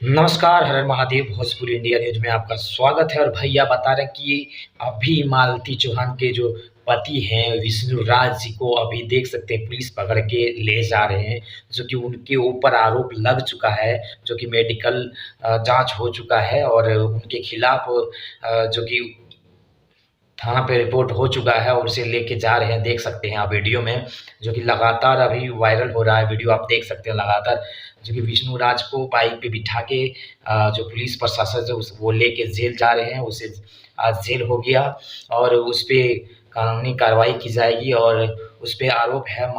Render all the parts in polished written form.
नमस्कार, हर हर Mahadev. Bhojpuri India news में आपका स्वागत है। और भैया बता रहे हैं कि अभी मालती चौहान के जो पति हैं विष्णु राज जी को अभी देख सकते हैं पुलिस पकड़ के ले जा रहे हैं, जो कि उनके ऊपर आरोप लग चुका है, जो कि मेडिकल जांच हो चुका है और उनके खिलाफ जो कि थाना पे रिपोर्ट हो चुका है और उसे लेके जा रहे हैं। देख सकते हैं आप वीडियो में, जो कि लगातार अभी वायरल हो रहा है वीडियो, आप देख सकते हैं लगातार, जो कि विष्णु राज को बाइक पे बिठा के जो पुलिस प्रशासन जो वो लेके जेल जा रहे हैं। उसे आज जेल हो गया और उस पे कानूनी कार्रवाई की जाएगी और उस पे आरोप है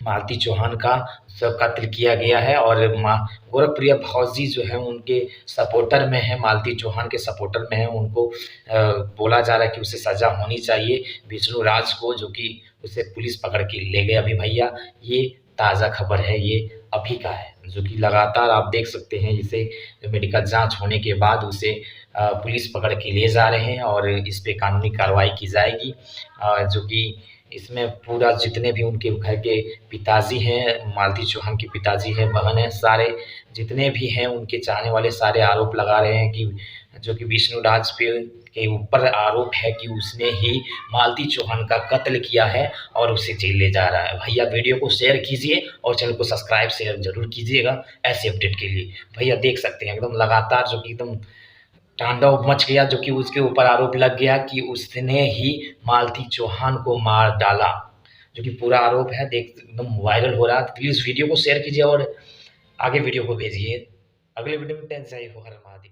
मालती चौहान का सब कत्ल किया गया है। और गोरखप्रिया भौजी जो है उनके सपोर्टर में है, मालती चौहान के सपोर्टर में है। उनको बोला जा रहा है कि उसे सज़ा होनी चाहिए विष्णु राज को, जो कि उसे पुलिस पकड़ के ले गए अभी। भैया ये ताज़ा खबर है, ये अभी का है, जो कि लगातार आप देख सकते हैं इसे मेडिकल जांच होने के बाद उसे पुलिस पकड़ के ले जा रहे हैं और इस पे कानूनी कार्रवाई की जाएगी। जो कि इसमें पूरा जितने भी उनके घर के पिताजी हैं, मालती चौहान के पिताजी हैं, बहन हैं, सारे जितने भी हैं उनके चाहने वाले सारे आरोप लगा रहे हैं कि जो कि विष्णु राज के ऊपर आरोप है कि उसने ही मालती चौहान का कत्ल किया है और उसे जेल ले जा रहा है। भैया वीडियो को शेयर कीजिए और चैनल को सब्सक्राइब शेयर जरूर कीजिएगा ऐसे अपडेट के लिए। भैया देख सकते हैं एकदम लगातार जो कि एकदम तांडव मच गया, जो कि उसके ऊपर आरोप लग गया कि उसने ही मालती चौहान को मार डाला, जो कि पूरा आरोप है। देख एकदम वायरल हो रहा है। प्लीज़ वीडियो को शेयर कीजिए और आगे वीडियो को भेजिए। अगले वीडियो में टेंस आई हो। हर महादेव।